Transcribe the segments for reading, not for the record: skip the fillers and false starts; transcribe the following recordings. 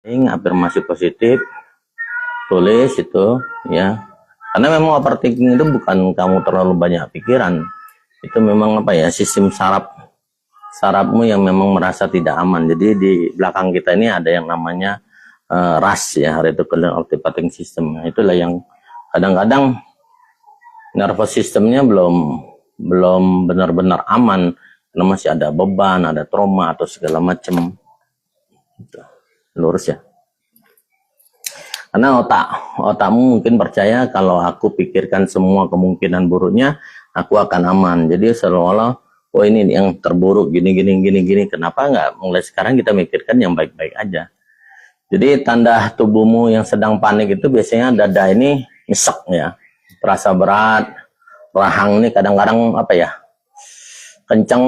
Afirmasi positif, tulis itu ya. Karena memang overthinking itu bukan kamu terlalu banyak pikiran, itu memang apa ya, sistem sarafmu yang memang merasa tidak aman. Jadi di belakang kita ini ada yang namanya RAS ya, reticular activating system. Nah, itulah yang kadang-kadang nervous systemnya belum benar-benar aman, karena masih ada beban, ada trauma atau segala macam. Lurus ya. Karena otakmu mungkin percaya kalau aku pikirkan semua kemungkinan buruknya, aku akan aman. Jadi seolah-olah, oh ini yang terburuk gini. Kenapa nggak mulai sekarang kita mikirkan yang baik-baik aja? Jadi tanda tubuhmu yang sedang panik itu biasanya dada ini nyesek ya, terasa berat, rahang ini kadang-kadang apa ya, kenceng,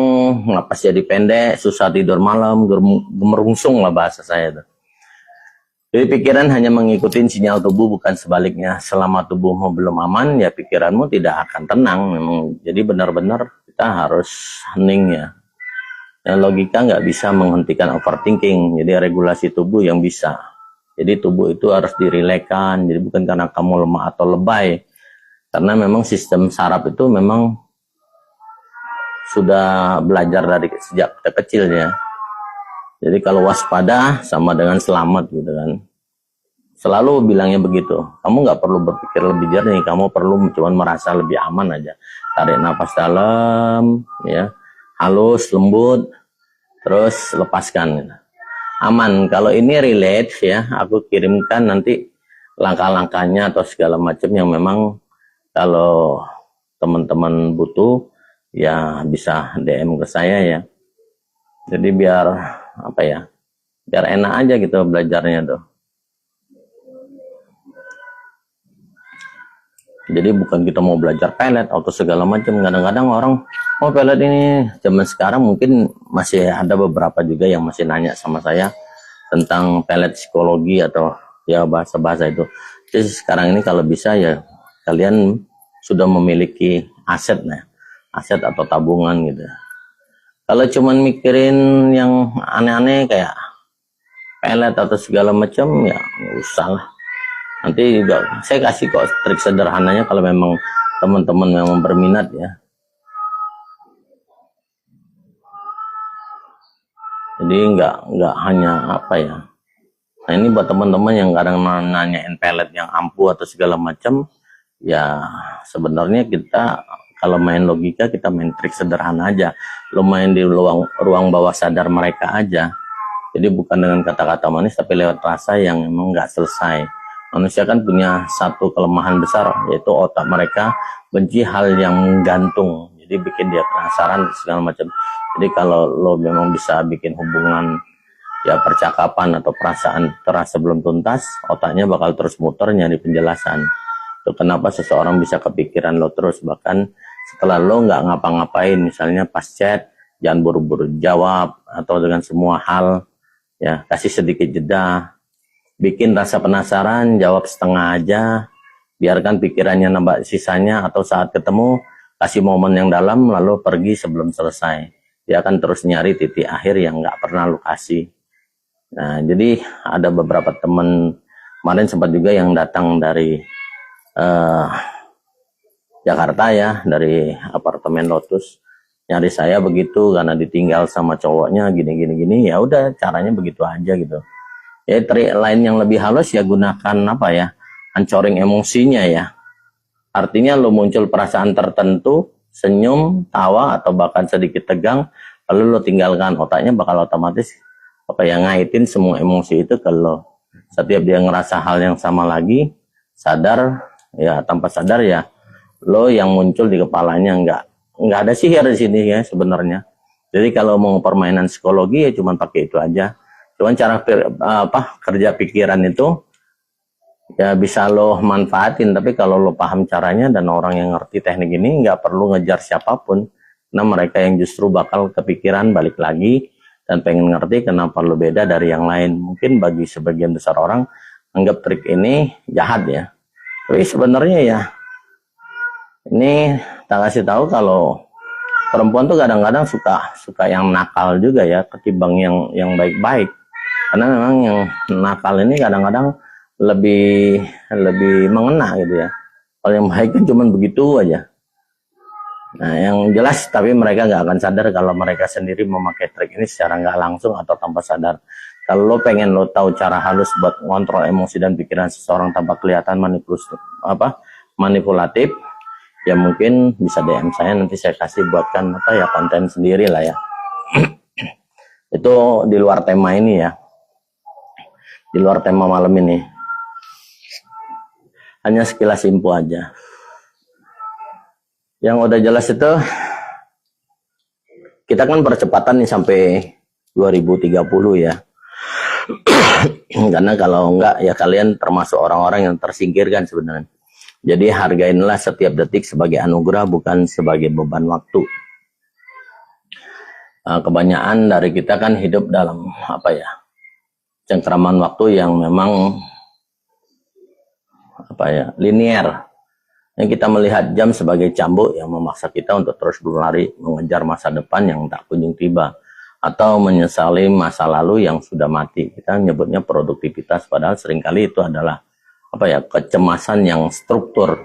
napas jadi pendek, susah tidur malam, gemerungsung lah bahasa saya itu. Jadi pikiran hanya mengikuti sinyal tubuh, bukan sebaliknya. Selama tubuhmu belum aman, ya pikiranmu tidak akan tenang. Memang. Jadi benar-benar kita harus hening ya. Dan logika nggak bisa menghentikan overthinking. Jadi regulasi tubuh yang bisa. Jadi tubuh itu harus dirilekkan. Jadi bukan karena kamu lemah atau lebay. Karena memang sistem saraf itu memang sudah belajar dari sejak kita kecil ya. Jadi kalau waspada sama dengan selamat gitu kan. Selalu bilangnya begitu. Kamu nggak perlu berpikir lebih jernih. Kamu perlu cuma merasa lebih aman aja. Tarik nafas dalam, ya, halus, lembut, terus lepaskan. Aman. Kalau ini relate ya, aku kirimkan nanti langkah-langkahnya atau segala macam yang memang kalau teman-teman butuh ya bisa DM ke saya ya. Jadi biar apa ya, biar enak aja gitu belajarnya tuh. Jadi bukan kita mau belajar pelet atau segala macam. Kadang-kadang orang, oh pelet ini zaman sekarang mungkin masih ada beberapa juga yang masih nanya sama saya tentang pelet psikologi atau ya bahasa-bahasa itu. Jadi sekarang ini kalau bisa ya kalian sudah memiliki aset nah, aset atau tabungan gitu. Kalau cuman mikirin yang aneh-aneh kayak pelet atau segala macam ya nggak usah lah. Nanti juga saya kasih kok trik sederhananya kalau memang teman-teman memang berminat ya. Jadi nggak hanya apa ya. Nah ini buat teman-teman yang kadang nanyain pelet yang ampuh atau segala macam, ya sebenarnya kita kalau main logika kita main trik sederhana aja. Lo main di ruang bawah sadar mereka aja. Jadi bukan dengan kata-kata manis tapi lewat rasa yang memang nggak selesai. Manusia kan punya satu kelemahan besar, yaitu otak mereka benci hal yang menggantung. Jadi bikin dia penasaran segala macam. Jadi kalau lo memang bisa bikin hubungan ya percakapan atau perasaan terasa belum tuntas, otaknya bakal terus muter nyari penjelasan. Itu kenapa seseorang bisa kepikiran lo terus, bahkan setelah lo nggak ngapa-ngapain, misalnya pas chat, jangan buru-buru jawab, atau dengan semua hal, ya kasih sedikit jeda, bikin rasa penasaran, jawab setengah aja, biarkan pikirannya nambah sisanya, atau saat ketemu, kasih momen yang dalam, lalu pergi sebelum selesai. Dia akan terus nyari titik akhir yang nggak pernah lo kasih. Nah, jadi ada beberapa teman, kemarin sempat juga yang datang dari Jakarta ya, dari apartemen Lotus, nyari saya begitu karena ditinggal sama cowoknya gini, ya udah caranya begitu aja gitu. Ya trik lain yang lebih halus ya gunakan apa ya, ancoring emosinya ya. Artinya lo muncul perasaan tertentu, senyum, tawa, atau bahkan sedikit tegang, lalu lo tinggalkan, otaknya bakal otomatis apa ya, ngaitin semua emosi itu ke lo. Setiap dia ngerasa hal yang sama lagi, sadar ya tanpa sadar ya, lo yang muncul di kepalanya. Nggak ada sihir di sini ya sebenarnya. Jadi kalau mau permainan psikologi ya cuman pakai itu aja. Cuman cara kerja pikiran itu ya bisa lo manfaatin, tapi kalau lo paham caranya dan orang yang ngerti teknik ini nggak perlu ngejar siapapun. Nah mereka yang justru bakal kepikiran balik lagi dan pengen ngerti kenapa lo beda dari yang lain. Mungkin bagi sebagian besar orang anggap trik ini jahat ya, tapi sebenarnya ya ini tak kasih tahu kalau perempuan tuh kadang-kadang suka yang nakal juga ya, ketimbang yang baik-baik. Karena memang yang nakal ini kadang-kadang lebih mengena gitu ya. Kalau yang baik kan cuma begitu aja. Nah, yang jelas tapi mereka nggak akan sadar kalau mereka sendiri memakai trik ini secara nggak langsung atau tanpa sadar. Kalau lo pengen lo tahu cara halus buat ngontrol emosi dan pikiran seseorang tanpa kelihatan manipulatif, ya mungkin bisa DM saya, nanti saya kasih buatkan konten sendiri lah ya. Itu di luar tema ini ya, di luar tema malam ini. Hanya sekilas info aja. Yang udah jelas itu, kita kan percepatan nih sampai 2030 ya. Karena kalau enggak ya kalian termasuk orang-orang yang tersingkirkan sebenarnya. Jadi hargainlah setiap detik sebagai anugerah, bukan sebagai beban waktu. Kebanyakan dari kita kan hidup dalam cengkraman waktu yang memang linear. Yang kita melihat jam sebagai cambuk yang memaksa kita untuk terus berlari mengejar masa depan yang tak kunjung tiba, atau menyesali masa lalu yang sudah mati. Kita nyebutnya produktivitas, padahal seringkali itu adalah kecemasan yang struktur.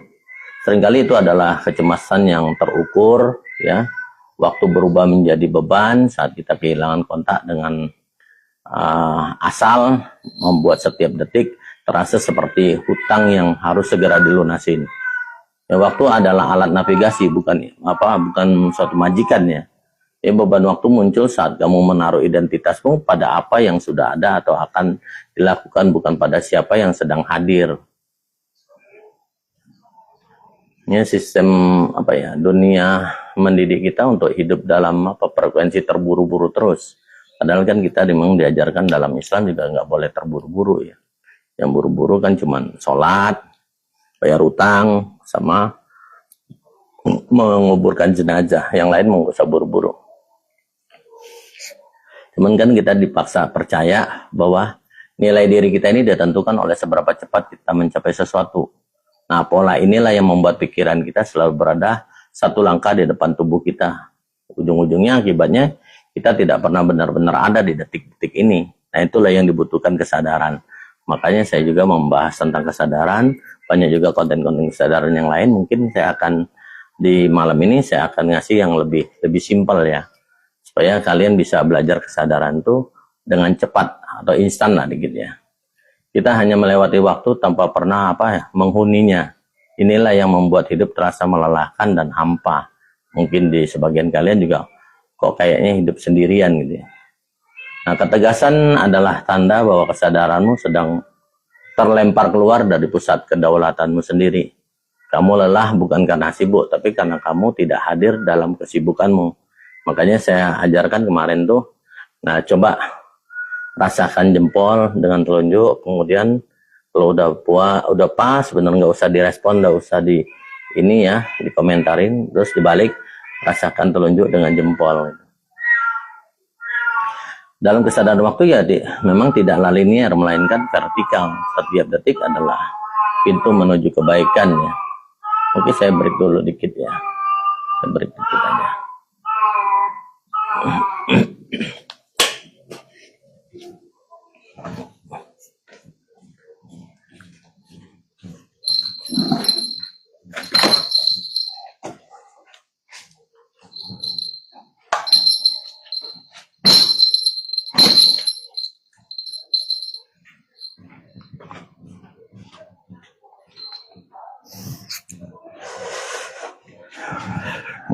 Seringkali itu adalah kecemasan yang terukur ya. Waktu berubah menjadi beban saat kita kehilangan kontak dengan asal, membuat setiap detik terasa seperti hutang yang harus segera dilunasin. Ya, waktu adalah alat navigasi, bukan suatu majikan ya. Ya, beban waktu muncul saat kamu menaruh identitasmu pada apa yang sudah ada atau akan dilakukan, bukan pada siapa yang sedang hadir. Ini sistem dunia mendidik kita untuk hidup dalam frekuensi terburu-buru terus. Padahal kan kita memang diajarkan dalam Islam juga nggak boleh terburu-buru ya. Yang buru-buru kan cuman sholat, bayar utang, sama menguburkan jenazah. Yang lain mau usah buru-buru. Cuman kan kita dipaksa percaya bahwa nilai diri kita ini ditentukan oleh seberapa cepat kita mencapai sesuatu. Nah, pola inilah yang membuat pikiran kita selalu berada satu langkah di depan tubuh kita. Ujung-ujungnya akibatnya kita tidak pernah benar-benar ada di detik-detik ini. Nah, itulah yang dibutuhkan kesadaran. Makanya saya juga membahas tentang kesadaran. Banyak juga konten-konten kesadaran yang lain. Mungkin saya akan di malam ini saya akan ngasih yang lebih simpel ya, supaya kalian bisa belajar kesadaran itu dengan cepat atau instan lah dikit ya. Kita hanya melewati waktu tanpa pernah menghuninya. Inilah yang membuat hidup terasa melelahkan dan hampa. Mungkin di sebagian kalian juga kok kayaknya hidup sendirian gitu ya. Nah, ketegasan adalah tanda bahwa kesadaranmu sedang terlempar keluar dari pusat kedaulatanmu sendiri. Kamu lelah bukan karena sibuk, tapi karena kamu tidak hadir dalam kesibukanmu. Makanya saya ajarkan kemarin tuh, nah coba rasakan jempol dengan telunjuk, kemudian kalau udah pas, bener nggak usah direspon, nggak usah dikomentarin, terus dibalik rasakan telunjuk dengan jempol. Dalam kesadaran waktu ya memang tidaklah linear, melainkan vertikal. Setiap detik adalah pintu menuju kebaikan ya. Oke, saya break dulu dikit ya. Saya break dikit aja.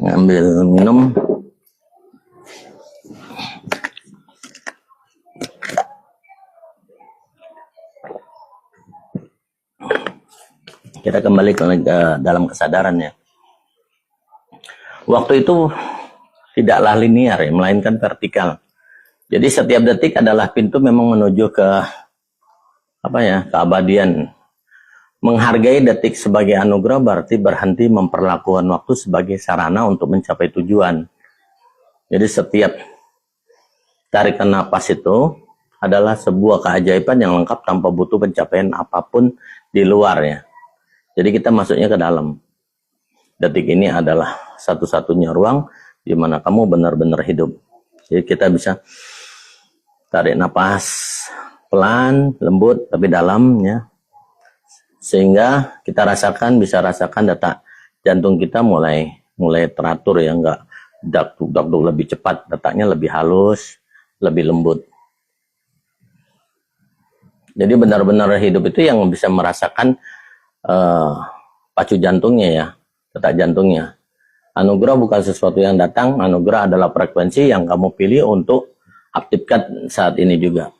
Ngambil minum. Kita kembali ke dalam kesadaran ya. Waktu itu tidaklah linear ya, melainkan vertikal. Jadi setiap detik adalah pintu memang menuju ke keabadian. Menghargai detik sebagai anugerah berarti berhenti memperlakukan waktu sebagai sarana untuk mencapai tujuan. Jadi setiap tarikan napas itu adalah sebuah keajaiban yang lengkap tanpa butuh pencapaian apapun di luarnya. Jadi kita masuknya ke dalam. Detik ini adalah satu-satunya ruang di mana kamu benar-benar hidup. Jadi kita bisa Tarik napas pelan, lembut tapi dalam ya. Sehingga kita bisa rasakan detak jantung kita mulai teratur ya, enggak dak-duk lebih cepat, detaknya lebih halus, lebih lembut. Jadi benar-benar hidup itu yang bisa merasakan pacu jantungnya ya, detak jantungnya. Anugerah bukan sesuatu yang datang, anugerah adalah frekuensi yang kamu pilih untuk aktifkan saat ini juga.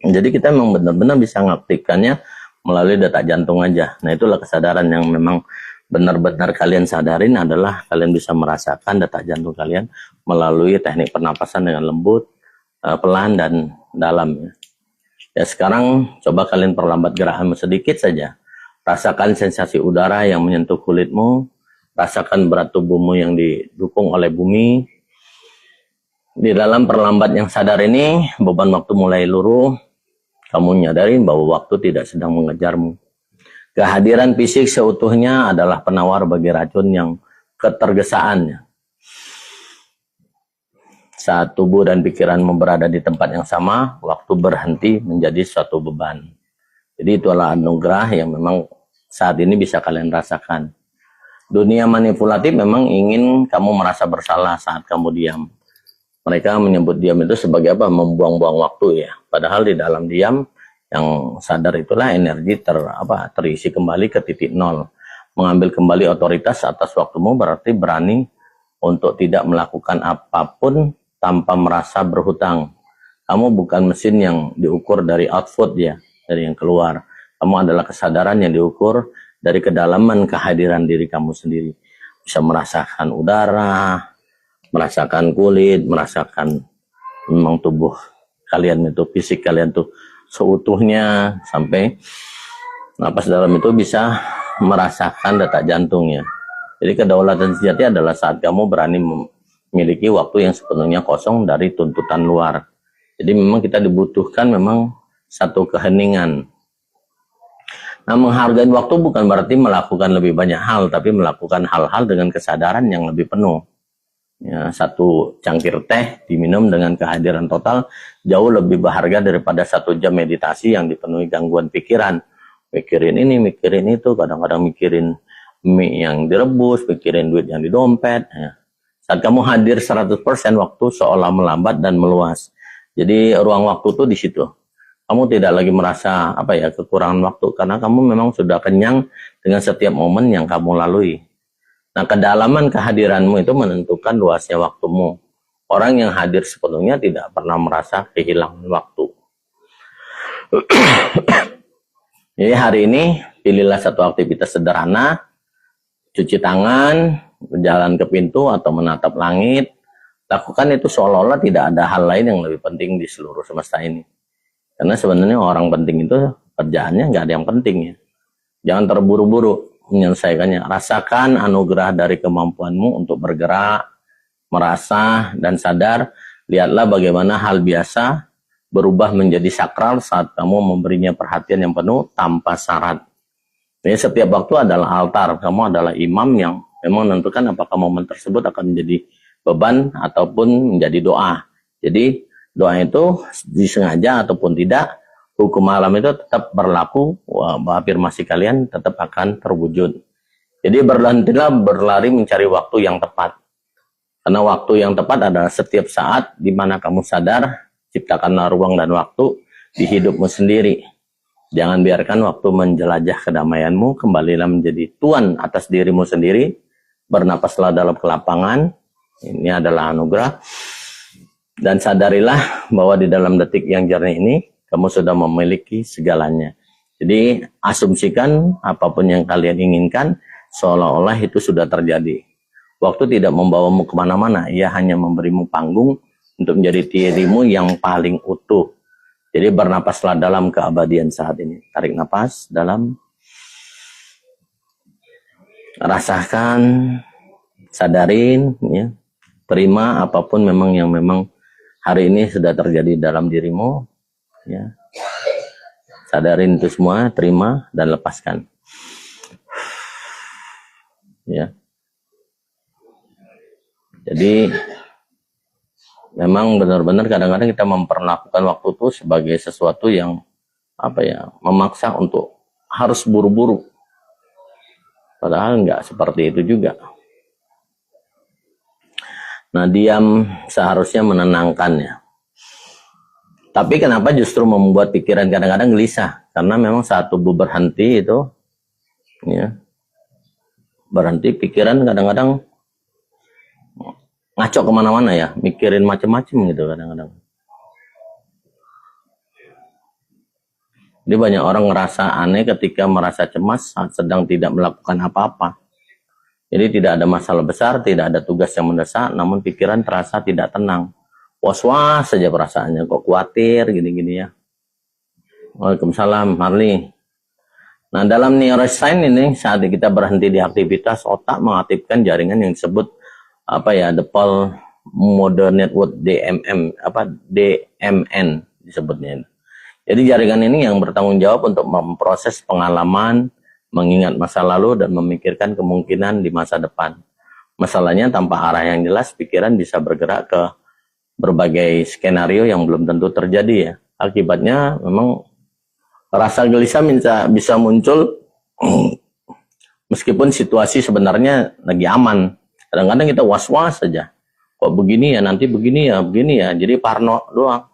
Jadi kita memang benar-benar bisa mengaktifkannya melalui detak jantung aja. Nah itulah kesadaran yang memang benar-benar kalian sadarin, adalah kalian bisa merasakan detak jantung kalian melalui teknik pernapasan dengan lembut, pelan dan dalam. Ya sekarang coba kalian perlambat gerakanmu sedikit saja. Rasakan sensasi udara yang menyentuh kulitmu, rasakan berat tubuhmu yang didukung oleh bumi. Di dalam perlambat yang sadar ini, beban waktu mulai luruh. Kamu nyadarin bahwa waktu tidak sedang mengejarmu. Kehadiran fisik seutuhnya adalah penawar bagi racun yang ketergesaannya. Saat tubuh dan pikiranmu berada di tempat yang sama, waktu berhenti menjadi suatu beban. Jadi itulah anugerah yang memang saat ini bisa kalian rasakan. Dunia manipulatif memang ingin kamu merasa bersalah saat kamu diam. Mereka menyebut diam itu sebagai apa? Membuang-buang waktu ya. Padahal di dalam diam yang sadar itulah energi terisi kembali ke titik nol. Mengambil kembali otoritas atas waktumu berarti berani untuk tidak melakukan apapun tanpa merasa berhutang. Kamu bukan mesin yang diukur dari output ya, dari yang keluar. Kamu adalah kesadaran yang diukur dari kedalaman kehadiran diri kamu sendiri. Bisa merasakan udara, merasakan kulit, merasakan memang tubuh kalian itu, fisik kalian tuh seutuhnya, sampai napas dalam itu bisa merasakan detak jantungnya. Jadi kedaulatan sejati adalah saat kamu berani memiliki waktu yang sepenuhnya kosong dari tuntutan luar. Jadi memang kita dibutuhkan memang satu keheningan. Nah, menghargai waktu bukan berarti melakukan lebih banyak hal, tapi melakukan hal-hal dengan kesadaran yang lebih penuh. Ya, satu cangkir teh diminum dengan kehadiran total jauh lebih berharga daripada 1 jam meditasi yang dipenuhi gangguan pikiran. Mikirin ini, mikirin itu, kadang-kadang mikirin mie yang direbus, mikirin duit yang di dompet. Ya. Saat kamu hadir 100%, waktu seolah melambat dan meluas. Jadi ruang waktu itu di situ. Kamu tidak lagi merasa kekurangan waktu, karena kamu memang sudah kenyang dengan setiap momen yang kamu lalui. Nah, kedalaman kehadiranmu itu menentukan luasnya waktumu. Orang yang hadir sepenuhnya tidak pernah merasa kehilangan waktu. Jadi hari ini pilihlah satu aktivitas sederhana, cuci tangan, berjalan ke pintu atau menatap langit. Lakukan itu seolah-olah tidak ada hal lain yang lebih penting di seluruh semesta ini. Karena sebenarnya orang penting itu kerjaannya nggak ada yang penting ya. Jangan terburu-buru menyelesaikannya. Rasakan anugerah dari kemampuanmu untuk bergerak, merasa, dan sadar. Lihatlah bagaimana hal biasa berubah menjadi sakral saat kamu memberinya perhatian yang penuh tanpa syarat. Jadi setiap waktu adalah altar. Kamu adalah imam yang memang menentukan apakah momen tersebut akan menjadi beban ataupun menjadi doa. Jadi doa itu disengaja ataupun tidak, hukum alam itu tetap berlaku, afirmasi kalian tetap akan terwujud. Jadi berhentilah berlari mencari waktu yang tepat. Karena waktu yang tepat adalah setiap saat di mana kamu sadar, ciptakanlah ruang dan waktu di hidupmu sendiri. Jangan biarkan waktu menjelajah kedamaianmu, kembalilah menjadi tuan atas dirimu sendiri, bernapaslah dalam kelapangan, ini adalah anugerah, dan sadarilah bahwa di dalam detik yang jernih ini, kamu sudah memiliki segalanya. Jadi asumsikan apapun yang kalian inginkan seolah-olah itu sudah terjadi. Waktu tidak membawamu kemana-mana, ia hanya memberimu panggung untuk menjadi dirimu yang paling utuh. Jadi bernapaslah dalam keabadian saat ini. Tarik napas dalam, rasakan, sadarin, ya. Terima apapun memang yang memang hari ini sudah terjadi dalam dirimu. Ya. Sadarin itu semua, terima dan lepaskan. Ya. Jadi memang benar-benar kadang-kadang kita memperlakukan waktu itu sebagai sesuatu yang memaksa untuk harus buru-buru. Padahal nggak seperti itu juga. Nah, diam seharusnya menenangkannya. Tapi kenapa justru membuat pikiran kadang-kadang gelisah? Karena memang saat tubuh berhenti itu, ya, berhenti pikiran kadang-kadang ngaco kemana-mana ya, mikirin macam-macam gitu kadang-kadang. Jadi banyak orang ngerasa aneh ketika merasa cemas saat sedang tidak melakukan apa-apa. Jadi tidak ada masalah besar, tidak ada tugas yang mendesak, namun pikiran terasa tidak tenang. Was-was saja perasaannya, kok khawatir gini-gini ya. Waalaikumsalam, Marli. Nah, dalam neuroscience ini saat kita berhenti di aktivitas, otak mengaktifkan jaringan yang disebut Dipole Modern Network DMN disebutnya. Jadi jaringan ini yang bertanggung jawab untuk memproses pengalaman, mengingat masa lalu dan memikirkan kemungkinan di masa depan. Masalahnya tanpa arah yang jelas, pikiran bisa bergerak ke berbagai skenario yang belum tentu terjadi ya. Akibatnya memang rasa gelisah bisa muncul meskipun situasi sebenarnya lagi aman. Kadang-kadang kita was-was saja. Kok begini ya, nanti begini ya, begini ya. Jadi parno doang.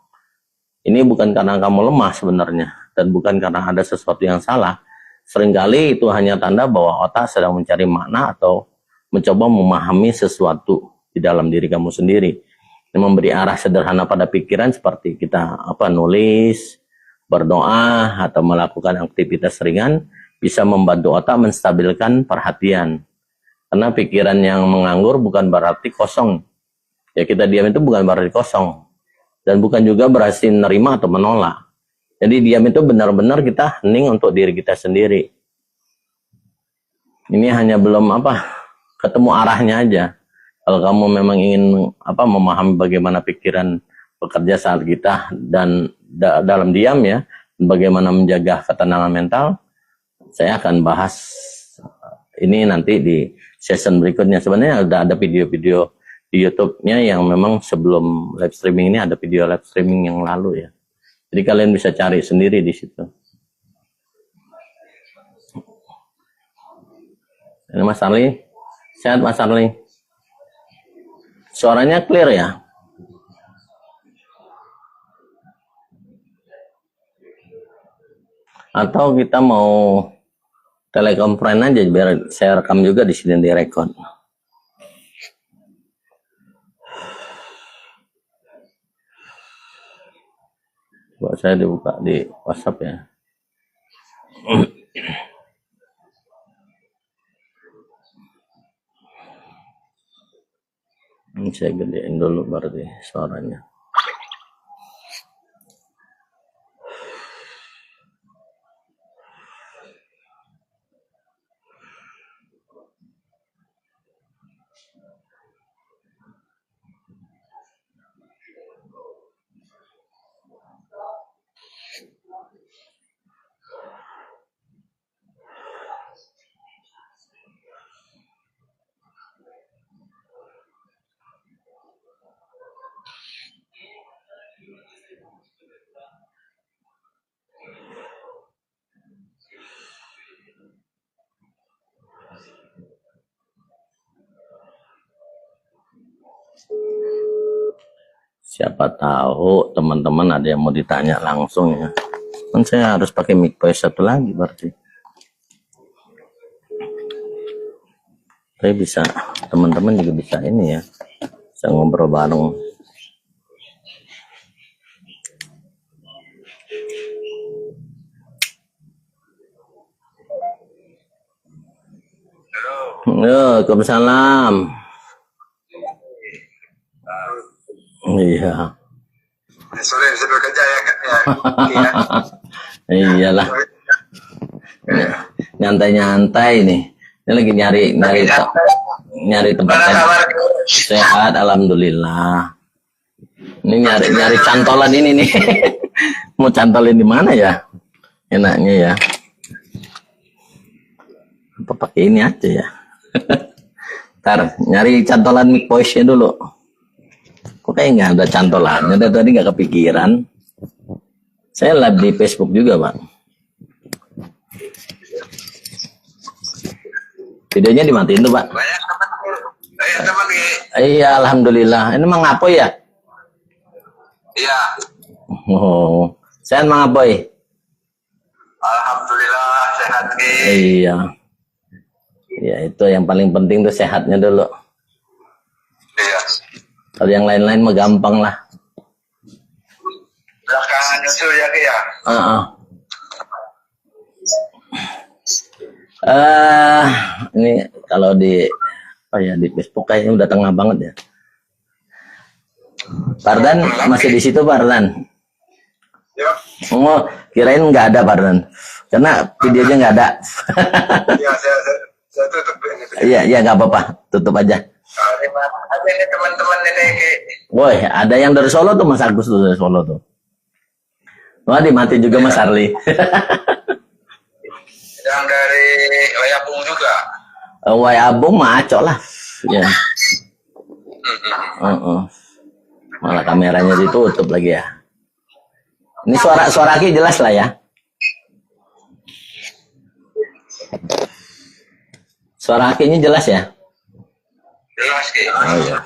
Ini bukan karena kamu lemah sebenarnya, dan bukan karena ada sesuatu yang salah. Seringkali itu hanya tanda bahwa otak sedang mencari makna atau mencoba memahami sesuatu di dalam diri kamu sendiri. Memberi arah sederhana pada pikiran seperti kita nulis, berdoa, atau melakukan aktivitas ringan bisa membantu otak menstabilkan perhatian. Karena pikiran yang menganggur bukan berarti kosong. Ya, kita diam itu bukan berarti kosong. Dan bukan juga berarti menerima atau menolak. Jadi diam itu benar-benar kita hening untuk diri kita sendiri. Ini hanya belum ketemu arahnya aja. Kalau kamu memang ingin memahami bagaimana pikiran bekerja saat kita dan dalam diam ya, bagaimana menjaga ketenangan mental, saya akan bahas ini nanti di session berikutnya. Sebenarnya ada video-video di YouTube-nya yang memang sebelum live streaming ini ada video live streaming yang lalu ya. Jadi kalian bisa cari sendiri di situ. Ini Mas Arli, sehat Mas Arli? Suaranya clear ya? Atau kita mau telekonferensi aja biar saya rekam juga di sini direkod. Coba saya dibuka di WhatsApp ya. Ini saya gedein dulu berarti suaranya. Siapa tahu teman-teman ada yang mau ditanya langsung ya. Kan saya harus pakai mic voice satu lagi berarti. Tapi bisa, teman-teman juga bisa ini ya. Bisa ngobrol bareng. Waalaikumsalam. Iya. Sore bekerja ya. Iyalah. Nyantai-nyantai nih. Ini lagi nyari tempat sehat, alhamdulillah. Ini nyari cantolan ini nih. Mau cantolin di mana ya? Enaknya ya. Apa pakai ini aja ya? Ntar nyari cantolan mic voice-nya dulu. Kok kayak nggak ada cantolannya? Dari tadi nggak kepikiran. Saya live di Facebook juga, Bang. Videonya dimatiin tuh, Pak. Banyak teman nih. Iya, alhamdulillah. Ini Mang Apoy ya? Iya. Oh, sehat Mang Apoy. Alhamdulillah sehat nih. Iya. Ya, itu yang paling penting tuh sehatnya dulu. Iya. Kalau yang lain-lain mah gampang lah. Belakangan nyusul ya Ki ya. Ini kalau di di Facebook kayaknya udah tengah banget ya. Pardan masih di situ, Pardan? Ya. Oh, kirain nggak ada, Pardan. Karena videonya nggak ada. Iya, saya tutup ini. Iya, iya nggak apa-apa, tutup aja. Ada nih teman-teman ini Ki. Woi, ada yang dari Solo tuh, Mas Agus tuh dari Solo tuh. Wah, dimati juga Mas Arli. Yang dari Wayabung juga. Wayabung maco lah. Ya. Malah kameranya ditutup lagi ya. Ini suara Ki jelas lah ya. Suara Ki-nya jelas ya. Jelas Ki. Oh iya.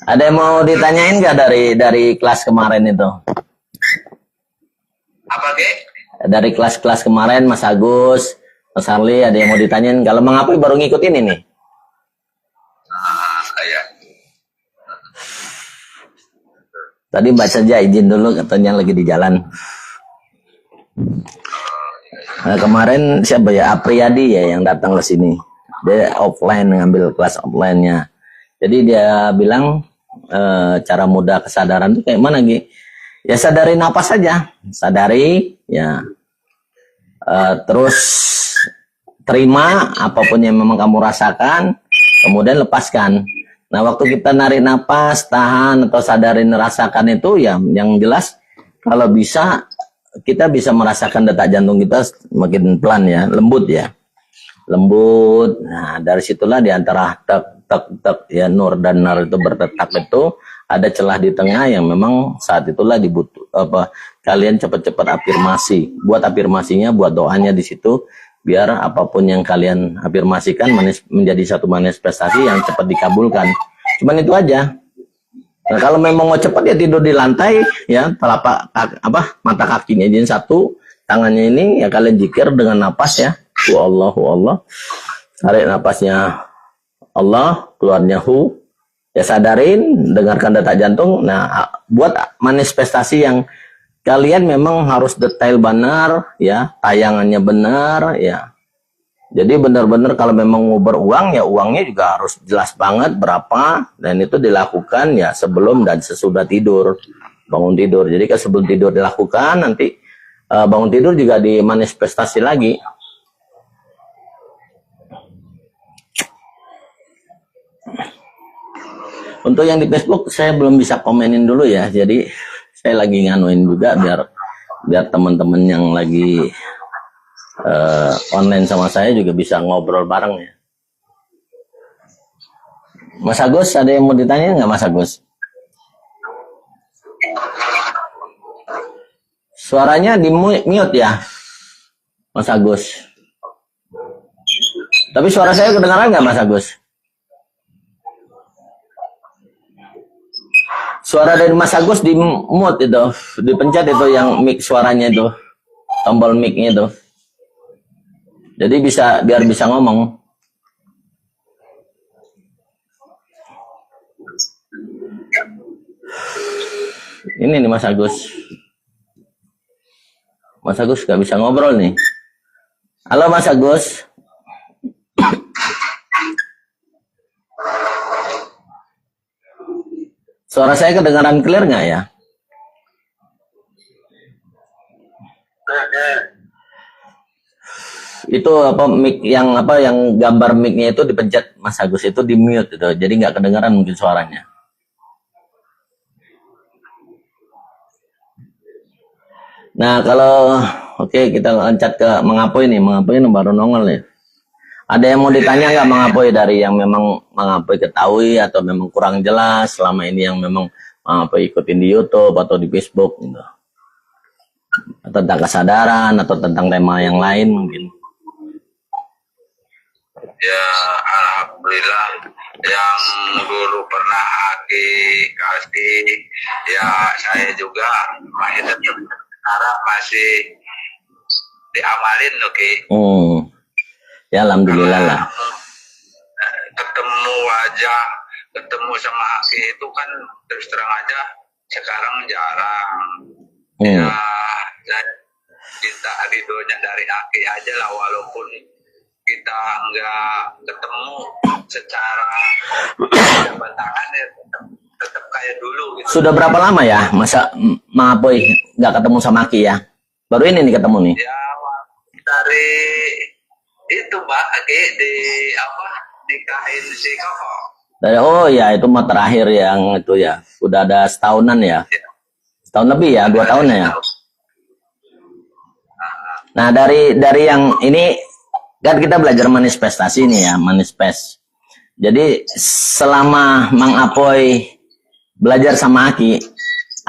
Ada yang mau ditanyain nggak dari kelas kemarin itu? Apa Ki? Dari kelas-kelas kemarin Mas Agus, Mas Harli, ada yang mau ditanyain? Kalau Mang Apoy baru ngikutin ini. Iya. Tadi Mbak saja izin dulu, katanya lagi di jalan. Nah, kemarin siapa ya? Apriyadi ya yang datang ke sini. Dia offline, ngambil kelas offline-nya. Jadi dia bilang cara mudah kesadaran itu kayak mana Gi? Ya sadari napas saja, sadari ya. Terus terima apapun yang memang kamu rasakan, kemudian lepaskan. Nah, waktu kita narik napas, tahan atau sadarin rasakan itu ya, yang jelas kalau bisa kita bisa merasakan detak jantung kita makin pelan ya, lembut ya, lembut. Nah, dari situlah diantara tek tek tek ya nur dan nar itu berdetak itu ada celah di tengah yang memang saat itulah kalian cepat-cepat afirmasi. Buat afirmasinya, buat doanya di situ biar apapun yang kalian afirmasikan menjadi satu manifestasi yang cepat dikabulkan. Cuman itu aja. Nah, kalau memang mau cepat ya tidur di lantai ya, mata kakinya izin satu, tangannya ini ya kalian zikir dengan napas ya. Hu Allah. Tarik napasnya Allah, keluarnya hu. Ya sadarin, dengarkan detak jantung. Nah, buat manifestasi yang kalian memang harus detail benar, ya, tayangannya benar, ya. Jadi benar-benar kalau memang mau beruang, ya uangnya juga harus jelas banget berapa, dan itu dilakukan ya sebelum dan sesudah tidur, bangun tidur. Jadi kalau sebelum tidur dilakukan, nanti bangun tidur juga dimanifestasi lagi. Untuk yang di Facebook saya belum bisa komenin dulu ya, jadi saya lagi nganuin juga biar teman-teman yang lagi online sama saya juga bisa ngobrol bareng ya. Mas Agus, ada yang mau ditanya nggak Mas Agus? Suaranya di mute ya, Mas Agus. Tapi suara saya kedengaran nggak Mas Agus? Suara dari Mas Agus di mute itu, dipencet itu yang mic suaranya itu, tombol mic-nya itu. Jadi biar bisa ngomong. Ini nih Mas Agus. Mas Agus gak bisa ngobrol nih. Halo Mas Agus. Suara saya kedengaran clear nggak ya? Itu mic yang gambar mic-nya itu dipencet Mas Agus itu di mute itu, jadi nggak kedengaran mungkin suaranya. Nah kalau oke, kita loncat ke Mang Apoy nih, Mang Apoy baru nongol nih. Ada yang mau ditanya nggak Mang Apoy dari yang memang Mang Apoy ketahui atau memang kurang jelas selama ini yang memang Mang Apoy ikutin di YouTube atau di Facebook gitu. Tentang kesadaran atau tentang tema yang lain mungkin. Ya, alhamdulillah yang dulu pernah Aki kasih, ya saya juga masih tetap sekarang masih diamalin, oke. Ya alhamdulillah lah. Ketemu wajah, ketemu sama Aki itu kan terus terang aja sekarang jarang. Ya, saya minta ridhonya dari Aki aja lah, walaupun kita nggak ketemu secara tangan ya tetap kayak dulu gitu. Sudah berapa lama ya masa Mang Apoy nggak ketemu sama Aki ya? Baru ini nih ketemu nih. Ya dari itu Mbak Aki di apa nikahin si Koko. Oh ya itu mah terakhir yang itu ya. Udah ada setahunan ya. Setahun lebih ya, 2 tahun ya. Nah dari yang ini kan kita belajar manifestasi nih ya, manifest. Jadi selama Mang Apoy belajar sama Aki,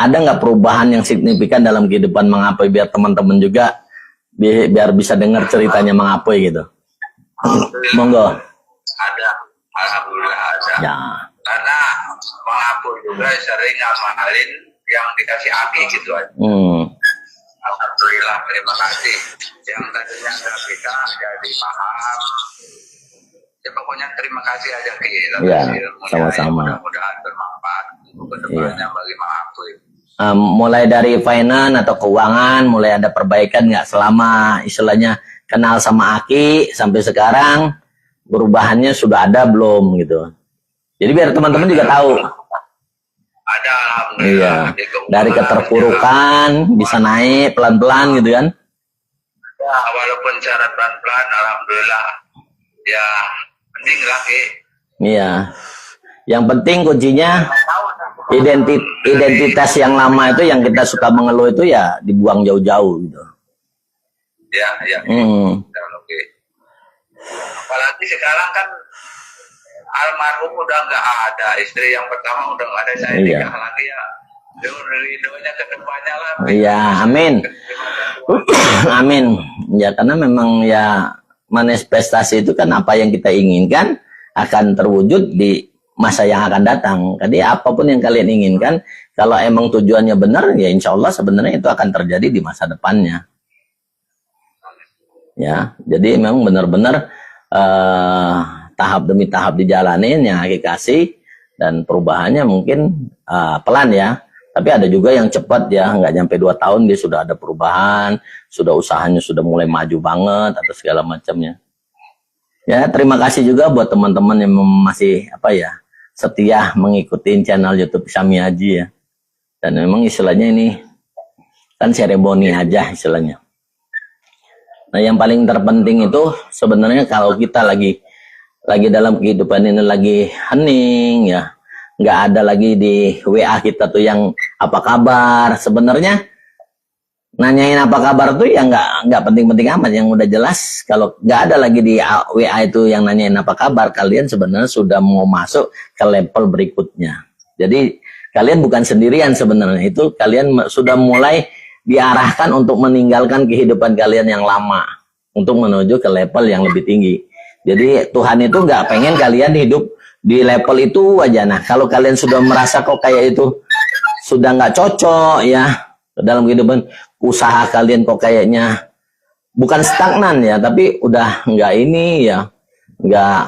ada nggak perubahan yang signifikan dalam kehidupan Mang Apoy biar teman-teman juga biar bisa dengar ceritanya Mang Apoy gitu. Monggo. Ada, alhamdulillah ada. Ya. Karena Mang Apoy juga sering ngamalin yang dikasih Aki gitu aja. Alhamdulillah, terima kasih. Yang tadinya nggak bisa jadi paham. Ya pokoknya terima kasih aja kita. Ya, sama-sama. Mudah-mudahan bermanfaat untuk kedepannya bagi Mang Apoy. Mulai dari finance atau keuangan, mulai ada perbaikan nggak selama istilahnya kenal sama Aki sampai sekarang, perubahannya sudah ada belum gitu. Jadi biar teman-teman juga tahu. Ada, alhamdulillah. Iya. Dari keterpurukan bisa naik pelan-pelan gitu kan? Ya, walaupun cara pelan-pelan, alhamdulillah. Ya, penting lagi. Iya. Yang penting kuncinya identitas yang lama itu yang kita suka mengeluh itu ya dibuang jauh-jauh gitu. Ya, ya. Oke. Apalagi sekarang kan almarhum udah nggak ada, istri yang pertama udah nggak ada, saya nikah lagi ya. Ridhonya ke depannya lah. Iya, amin. Amin. Ya karena memang ya manifestasi itu kan apa yang kita inginkan akan terwujud di masa yang akan datang. Jadi apapun yang kalian inginkan, kalau emang tujuannya benar, ya insya Allah sebenarnya itu akan terjadi di masa depannya. Ya, jadi memang benar-benar tahap demi tahap dijalanin yang Aki kasih, dan perubahannya mungkin pelan ya. Tapi ada juga yang cepat ya, nggak nyampe 2 tahun dia sudah ada perubahan, sudah usahanya sudah mulai maju banget atau segala macamnya. Ya, terima kasih juga buat teman-teman yang masih setia mengikuti channel YouTube Syami Haji ya. Dan memang istilahnya ini kan seremoni aja istilahnya. Nah, yang paling terpenting itu sebenarnya kalau kita lagi dalam kehidupan ini lagi hening ya, nggak ada lagi di WA kita tuh yang apa kabar. Sebenarnya nanyain apa kabar tuh ya nggak penting-penting amat. Yang udah jelas kalau nggak ada lagi di WA itu yang nanyain apa kabar, kalian sebenarnya sudah mau masuk ke level berikutnya. Jadi kalian bukan sendirian sebenarnya, itu kalian sudah mulai diarahkan untuk meninggalkan kehidupan kalian yang lama untuk menuju ke level yang lebih tinggi. Jadi Tuhan itu nggak pengen kalian hidup di level itu aja. Nah, kalau kalian sudah merasa kok kayak itu sudah nggak cocok ya dalam kehidupan, usaha kalian kok kayaknya bukan stagnan ya, tapi udah nggak ini ya, nggak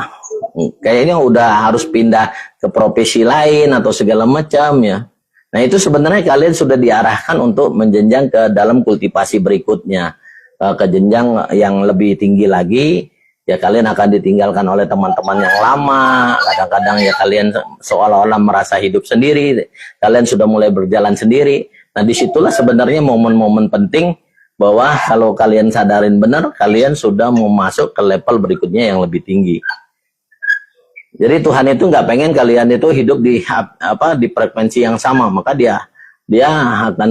kayaknya udah harus pindah ke profesi lain atau segala macam ya. Nah, itu sebenarnya kalian sudah diarahkan untuk menjenjang ke dalam kultivasi berikutnya, ke jenjang yang lebih tinggi lagi. Ya kalian akan ditinggalkan oleh teman-teman yang lama. Kadang-kadang ya kalian seolah-olah merasa hidup sendiri. Kalian sudah mulai berjalan sendiri. Nah, disitulah sebenarnya momen-momen penting bahwa kalau kalian sadarin benar, kalian sudah mau masuk ke level berikutnya yang lebih tinggi. Jadi Tuhan itu nggak pengen kalian itu hidup di frekuensi yang sama, maka dia akan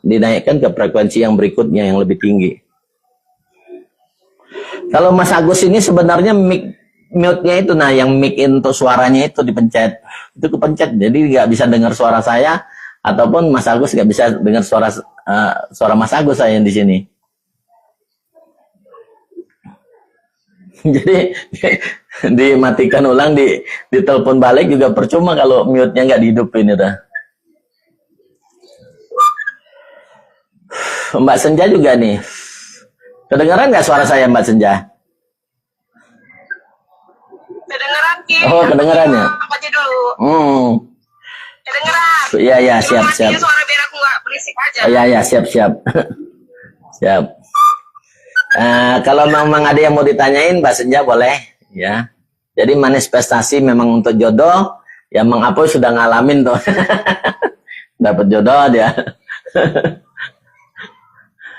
dinaikkan ke frekuensi yang berikutnya yang lebih tinggi. Kalau Mas Agus ini sebenarnya mute-nya itu, nah yang mic untuk suaranya itu dipencet, itu kepencet, jadi nggak bisa dengar suara saya, ataupun Mas Agus nggak bisa dengar suara Mas Agus saya di sini. Jadi dimatikan ulang, ditelepon balik juga percuma kalau mute-nya nggak dihidupin itu. Mbak Senja juga nih. Kedengaran nggak suara saya Mbak Senja? Kedengeran, Ki. Oh, kedengeran ya? Apa aja dulu? Kedengeran. Iya, iya, siap. Suara biar aku nggak berisik aja. Iya, siap. Siap. Kalau memang ada yang mau ditanyain Mbak Senja boleh, ya. Jadi manifestasi memang untuk jodoh, ya Mang Apoy sudah ngalamin tuh. Dapat jodoh dia.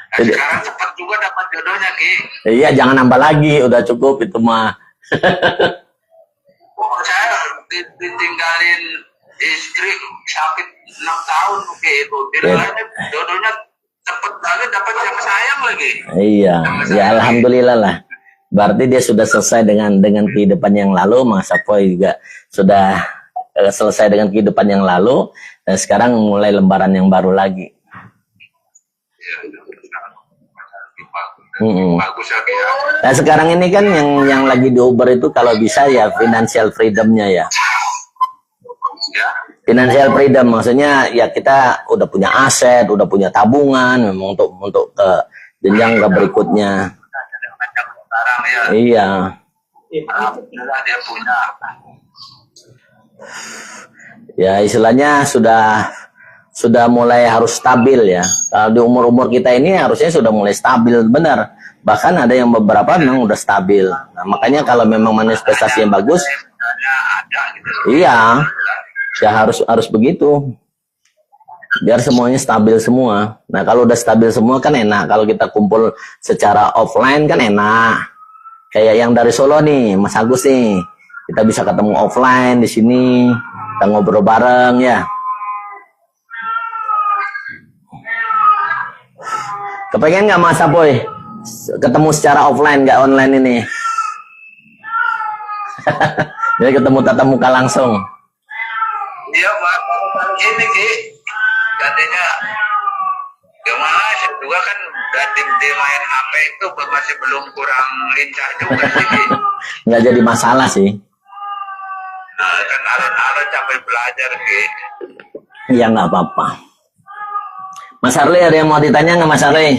Sekarang cepat juga dapat jodohnya, Ki. Iya, jangan nambah lagi, udah cukup itu mah. Saya ditinggalin istri sakit 6 tahun itu. Bilangnya jodohnya cepet banget dapat yang sayang lagi. Iya, ya alhamdulillah lah. Berarti dia sudah selesai dengan kehidupan yang lalu, Mas Apoy juga sudah selesai dengan kehidupan yang lalu, dan sekarang mulai lembaran yang baru lagi. Bagus ya, Ki. Nah sekarang ini kan yang lagi diuber itu kalau bisa ya financial freedomnya ya. Financial freedom maksudnya ya kita udah punya aset, udah punya tabungan memang untuk ke jenjang ke berikutnya. Sekarang ya. Iya. Alhamdulillah dia punya. Ya istilahnya sudah mulai harus stabil ya. Kalau di umur-umur kita ini harusnya sudah mulai stabil benar. Bahkan ada yang beberapa memang udah stabil. Nah, makanya kalau memang manifestasi yang bagus, iya, ya harus begitu. Biar semuanya stabil semua. Nah kalau udah stabil semua kan enak. Kalau kita kumpul secara offline kan enak. Kayak yang dari Solo nih, Mas Agus nih. Kita bisa ketemu offline di sini. Kita ngobrol bareng ya. Kepengen nggak Mas Apoy ketemu secara offline nggak online ini? Jadi ketemu tatap muka langsung. Iya Pak, ini Ki, katanya gimana sih juga kan di main HP itu masih belum kurang lincah juga sih Ki. Nggak jadi masalah sih. Nah, kan alon-alon sampai belajar Ki. Iya nggak apa-apa. Mas Arli ada yang mau ditanya nggak Mas Arli?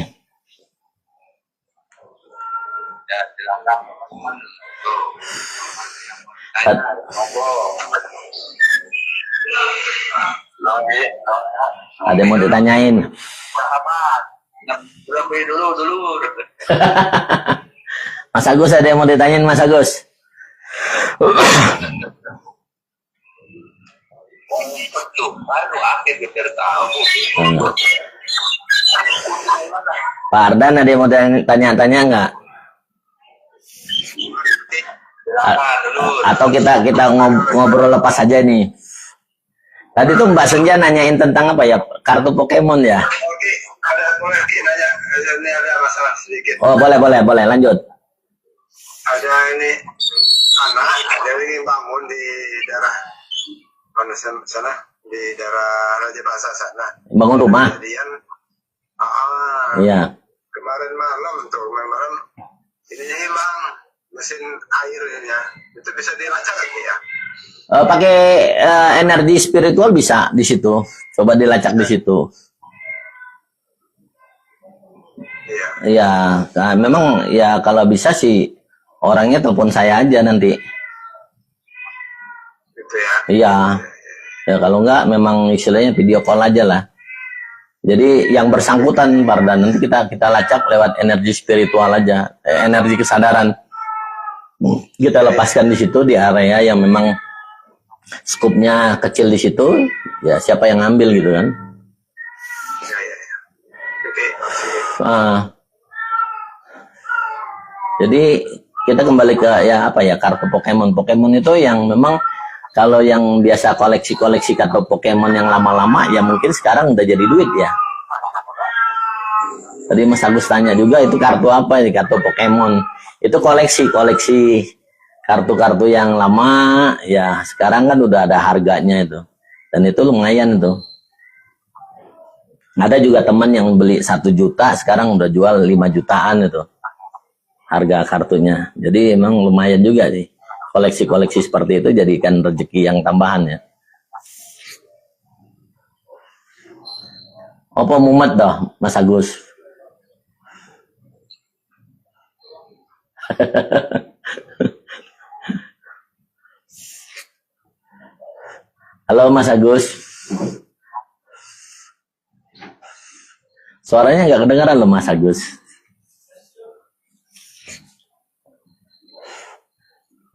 Ya silakan teman-teman. Ada yang mau ditanyain? Lebih dulu. Mas Agus ada yang mau ditanyain Mas Agus? Baru akhir kita tahu. Pak Ardan ada yang mau tanya-tanya nggak? Atau kita ngobrol lepas aja nih. Tadi tuh Mbak Senja nanyain tentang apa ya? Kartu Pokemon ya? Oke, boleh nanya. Ini ada masalah sedikit. Oh boleh lanjut. Ada ini anak ada yang bangun di daerah mana sana di daerah Raja Basa sana. Bangun rumah? Kemudian, iya. Kemarin malam ini hilang mesin airnya. Itu bisa dilacak lagi ya? Pakai energi spiritual bisa di situ. Coba dilacak di situ. Iya, nah, memang ya kalau bisa sih orangnya telepon saya aja nanti. Gitu ya? Iya. Ya kalau enggak memang istilahnya video call aja lah. Jadi yang bersangkutan Pardan nanti kita lacak lewat energi spiritual aja, energi kesadaran. Kita lepaskan di situ di area yang memang skupnya kecil di situ, ya siapa yang ngambil gitu kan? Ya. Oke. Jadi kita kembali ke ya apa ya kartu Pokemon. Pokemon itu yang memang kalau yang biasa koleksi kartu Pokemon yang lama-lama ya mungkin sekarang udah jadi duit ya. Tadi Mas Agus tanya juga itu kartu apa ini kartu Pokemon. itu koleksi kartu-kartu yang lama ya, sekarang kan udah ada harganya itu, dan itu lumayan itu. Ada juga teman yang beli 1 juta sekarang udah jual 5 jutaan itu harga kartunya. Jadi emang lumayan juga sih koleksi-koleksi seperti itu, jadikan rezeki yang tambahan ya. Apa mumet dah Mas Agus? Halo Mas Agus. Suaranya nggak kedengaran loh Mas Agus.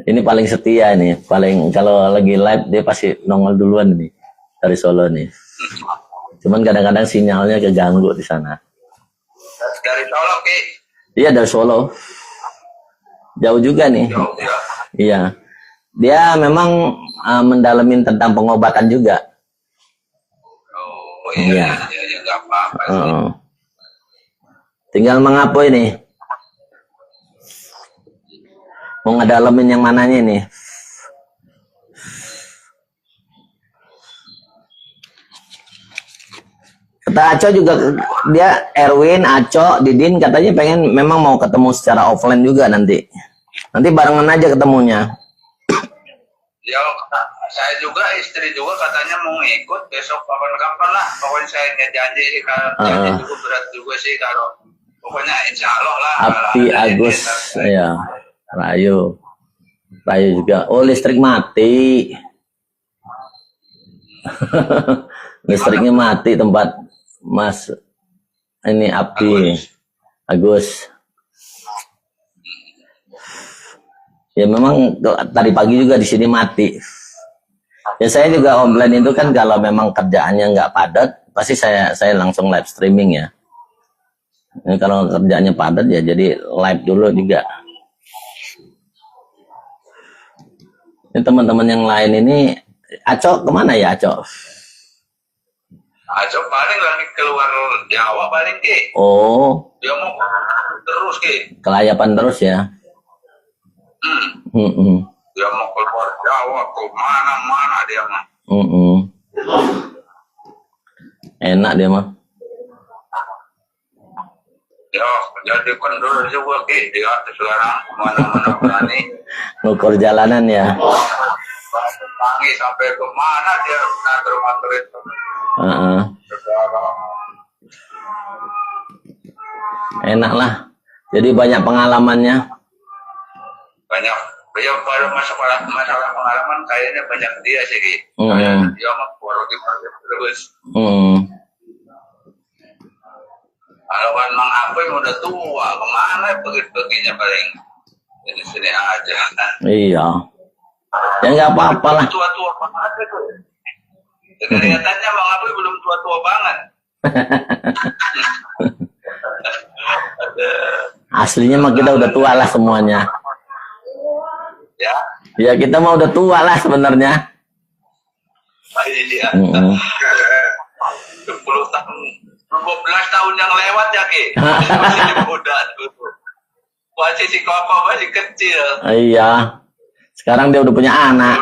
Ini paling setia nih, paling kalau lagi live dia pasti nongol duluan nih dari Solo nih. Cuman kadang-kadang sinyalnya keganggu di sana. Dari Solo, Ki? Iya dari Solo. Jauh juga nih. Jauh, ya. Iya. Dia memang mendalamin tentang pengobatan juga. Oh iya, iya, nggak apa-apa. Tinggal mengapa ini? Mau ngedalamin yang mananya nih? Kata Aco juga, dia Erwin, Aco, Didin katanya pengen memang mau ketemu secara offline juga nanti. Nanti barengan aja ketemunya. Ya, saya juga, istri juga katanya mau ngikut besok kapan-kapan lah. Pokoknya saya nggak janji sih, kalau janji cukup berat juga sih kalau pokoknya insya Allah lah. Api Agus, ya, Rayu juga. Oh listrik mati, listriknya mati tempat Mas ini Api Agus. Ya memang tadi pagi juga di sini mati. Ya saya juga online itu kan kalau memang kerjaannya nggak padat, pasti saya langsung live streaming ya. Ini kalau kerjaannya padat ya jadi live dulu juga. Ini teman-teman yang lain ini, Aco kemana ya Aco? Aco paling lagi keluar Jawa paling Ki. Oh. Dia mau terus Ki. Kelayapan terus ya. Dia mau keluar Jawa ke mana-mana dia mah. Enak dia mah. Ya, jadi kendor juga Ki. Dia sekarang mana-mana berani. Ngukur jalanan ya. Pagi sampai ke mana dia ngatur-ngatur itu. Enak lah. Jadi banyak pengalamannya. Banyak. Ya pada masalah pengalaman kayaknya banyak dia sih Ki. Dia mah di terus. Kalau kan Mang Apoy udah tua, kemana pergi-perginya paling di sini aja. Iya. Ya nggak apa-apa lah. Tua-tua banget itu. Kelihatannya Mang Apoy belum tua-tua banget. Aslinya mah kita udah tua lah semuanya. Ya. Ya kita mah udah tua lah sebenarnya. Iya. 10 tahun, 12 tahun yang lewat ya Ki. Masih muda dulu. Masih si Koko masih kecil. Iya. Sekarang dia udah punya anak.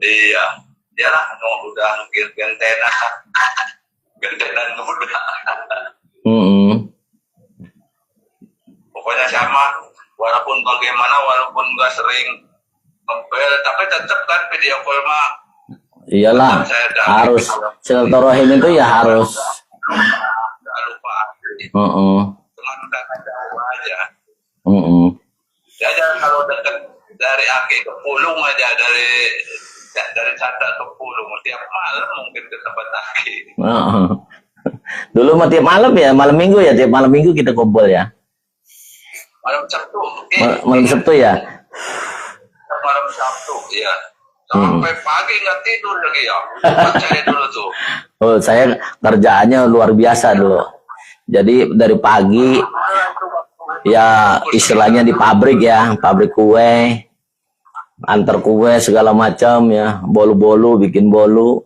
Iya. Dia lah udah gentenan muda. Pokoknya sama. Walaupun bagaimana, walaupun nggak sering ngepel, tapi tetap kan video call mah. Iyalah, harus silaturahim itu ya harus. Nggak lupa. Cuman nggak jauh aja. Ya kalau dekat dari Aki ke Pulung aja, dari Canda ke Pulung, tiap malam mungkin ke tempat Aki. Dulu mah tiap malam ya, malam minggu ya, tiap malam minggu kita kumpul ya. Malam Sabtu. Malam Sabtu ya. Malam Sabtu, iya. Sampai pagi nggak tidur lagi ya. Saya dulu tuh. Oh, saya kerjaannya luar biasa dulu. Jadi dari pagi ya istilahnya di pabrik ya, pabrik kue, antar kue segala macam ya, bolu-bolu, bikin bolu.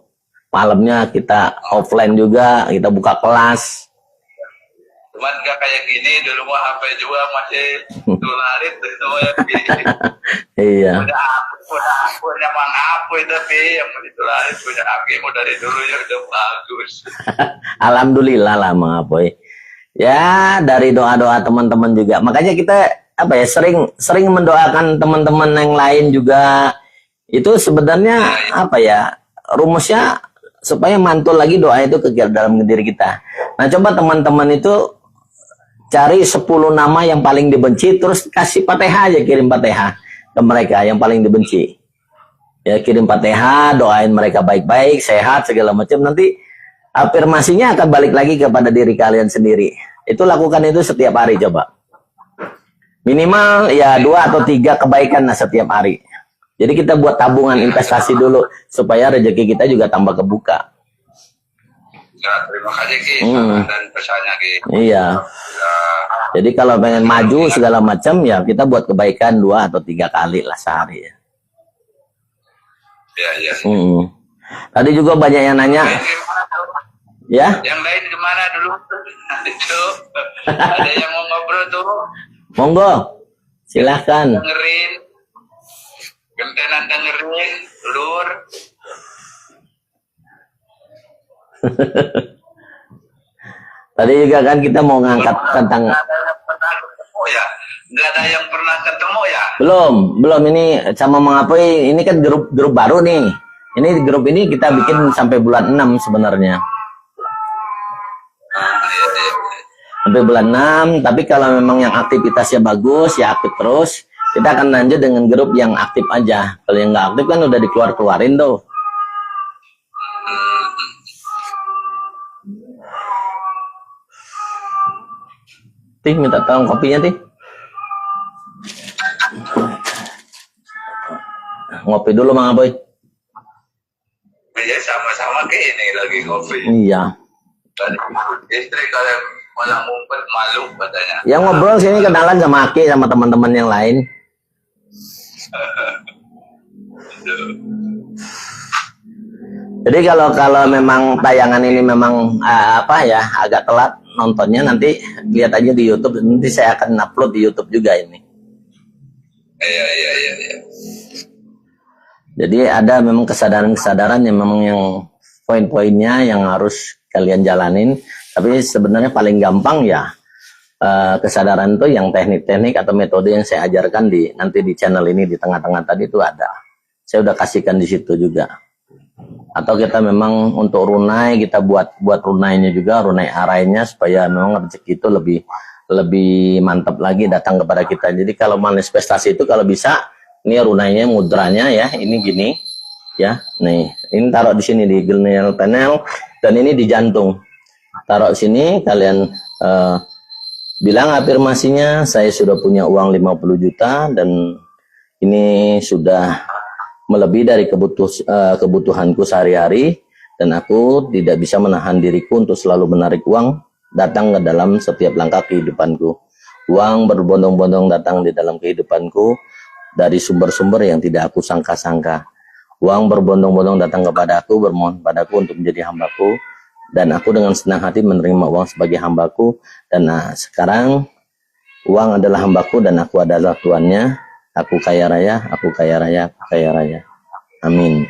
Malamnya kita offline juga, kita buka kelas. Cuman nggak kayak gini dulu mah HP juga masih tularit itu ya. Iya. Udah punya mang apa tapi yang ditularit punya hakim dari dulu ya udah bagus. Alhamdulillah lah Mang Apoy. Ya dari doa-doa teman-teman juga. Makanya kita apa ya sering mendoakan teman-teman yang lain juga. Itu sebenarnya apa ya rumusnya supaya mantul lagi doa itu ke dalam diri kita. Nah coba teman-teman itu cari 10 nama yang paling dibenci, terus kasih Fatihah aja, kirim Fatihah ke mereka yang paling dibenci. Ya kirim Fatihah, doain mereka baik-baik, sehat segala macam. Nanti afirmasinya akan balik lagi kepada diri kalian sendiri. Itu lakukan itu setiap hari coba. Minimal ya 2 atau 3 kebaikan lah setiap hari. Jadi kita buat tabungan investasi dulu supaya rezeki kita juga tambah kebuka. Ya, terima kasih Ki dan pesannya Ki. Iya. Jadi kalau pengen maju segala macam ya kita buat kebaikan 2 atau 3 kali lah sehari ya. Iya. Tadi juga banyak yang nanya. Ya? Yang lain gimana dulu? Itu ada yang mau ngobrol tuh. Monggo. Silahkan. Dengerin. Gentenan dengerin, Lur. Tadi juga kan kita mau ngangkat tentang ya, nggak ada yang pernah ketemu ya. belum ini sama Mang Apoy ini kan grup baru nih. Ini grup ini kita bikin sampai bulan 6 sebenarnya. Sampai bulan 6, tapi kalau memang yang aktivitasnya bagus ya aktif terus. Kita akan lanjut dengan grup yang aktif aja. Kalau yang nggak aktif kan udah dikeluarin tuh. Tih, minta tolong kopinya, Tih. Ngopi dulu, Mang Apoy. Iya, sama-sama ke ini lagi ngopi. Iya. Tadi istri kalau malah ngumpet malu katanya. Yang ngobrol sini kenalan sama Aki sama teman-teman yang lain. Jadi kalau memang tayangan ini memang apa ya agak telat nontonnya, nanti lihat aja di YouTube. Nanti saya akan upload di YouTube juga ini. Iya. Jadi ada memang kesadaran yang memang yang poin-poinnya yang harus kalian jalanin. Tapi sebenarnya paling gampang ya kesadaran itu yang teknik-teknik atau metode yang saya ajarkan nanti di channel ini di tengah-tengah tadi itu ada. Saya udah kasihkan di situ juga. Atau kita memang untuk runai kita buat runainya juga, runai arainya supaya memang rezeki itu lebih mantap lagi datang kepada kita. Jadi kalau manifestasi itu kalau bisa ini runainya mudranya ya, ini gini ya. Nih, ini taruh di sini di genial panel dan ini di jantung. Taruh sini kalian bilang afirmasinya, saya sudah punya uang 50 juta dan ini sudah melebihi dari kebutuhanku sehari-hari dan aku tidak bisa menahan diriku untuk selalu menarik uang datang ke dalam setiap langkah kehidupanku. Uang berbondong-bondong datang di dalam kehidupanku dari sumber-sumber yang tidak aku sangka-sangka. Uang berbondong-bondong datang kepada aku, bermohon padaku untuk menjadi hambaku. Dan aku dengan senang hati menerima uang sebagai hambaku. Dan sekarang uang adalah hambaku dan aku adalah tuannya. Aku kaya raya, aku kaya raya, aku kaya raya. Amin.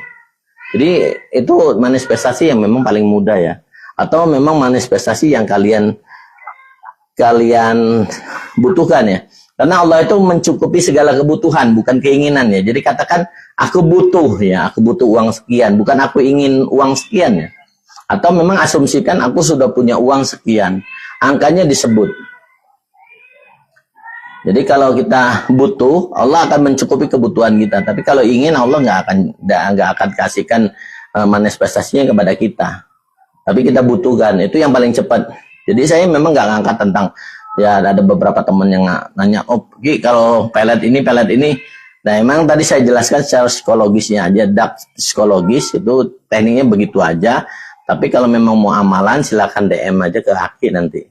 Jadi itu manifestasi yang memang paling mudah ya. Atau memang manifestasi yang kalian butuhkan ya. Karena Allah itu mencukupi segala kebutuhan, bukan keinginan ya. Jadi katakan aku butuh ya, aku butuh uang sekian, bukan aku ingin uang sekian ya. Atau memang asumsikan aku sudah punya uang sekian, angkanya disebut. Jadi kalau kita butuh, Allah akan mencukupi kebutuhan kita. Tapi kalau ingin, Allah nggak akan kasihkan manifestasinya kepada kita. Tapi kita butuhkan, itu yang paling cepat. Jadi saya memang nggak ngangkat tentang, ya ada beberapa teman yang nanya, oh Ki, kalau pelet ini. Nah emang tadi saya jelaskan secara psikologisnya aja, dark psikologis itu tekniknya begitu aja. Tapi kalau memang mau amalan, silakan DM aja ke Aki nanti.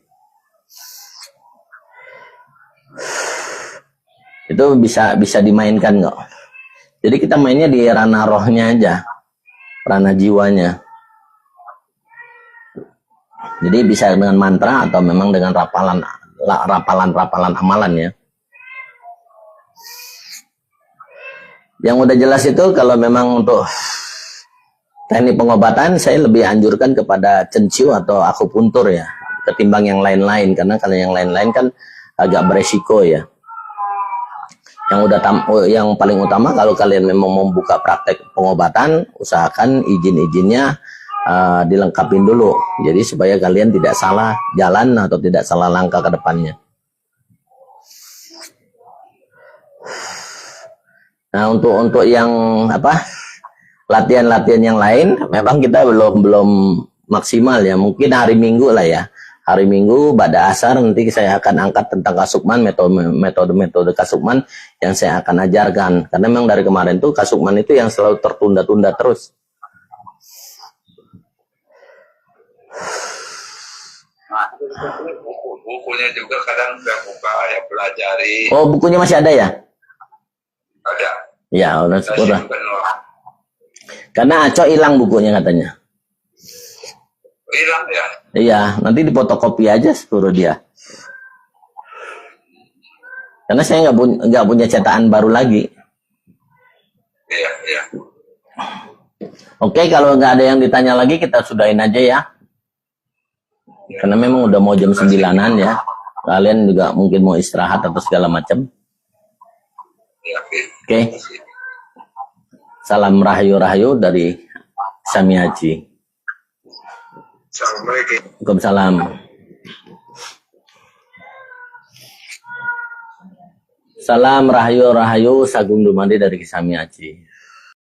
Itu bisa dimainkan nggak? Jadi kita mainnya di ranah rohnya aja, ranah jiwanya. Jadi bisa dengan mantra atau memang dengan rapalan amalan ya. Yang udah jelas itu kalau memang untuk teknik pengobatan saya lebih anjurkan kepada cenciu atau akupuntur ya, ketimbang yang lain-lain, karena kalau yang lain-lain kan agak beresiko ya. Yang paling utama kalau kalian memang membuka praktek pengobatan, usahakan izin-izinnya dilengkapin dulu. Jadi supaya kalian tidak salah jalan atau tidak salah langkah ke depannya. Nah, untuk yang latihan-latihan yang lain memang kita belum maksimal ya. Mungkin hari Minggu lah ya. Hari Minggu pada asar nanti saya akan angkat tentang Kasukman, metode Kasukman yang saya akan ajarkan. Karena memang dari kemarin tuh Kasukman itu yang selalu tertunda-tunda terus. Nah, bukunya juga kadang saya buka ya, pelajari. Oh, bukunya masih ada ya? Ada. Ya, udah syukur lah. Karena Aco hilang bukunya katanya. Hilang ya? Iya, nanti difotokopi aja suruh dia. Karena saya nggak punya cetakan baru lagi. Iya, iya. Oke, kalau nggak ada yang ditanya lagi kita sudahin aja ya. Karena memang udah mau jam 9-an ya. Kalian juga mungkin mau istirahat atau segala macam. Oke. Salam rahayu-rahayu dari Sami Haji. Waalaikumsalam. Salam rahayu-rahayu Sagung Dumadi dari Sami Haji.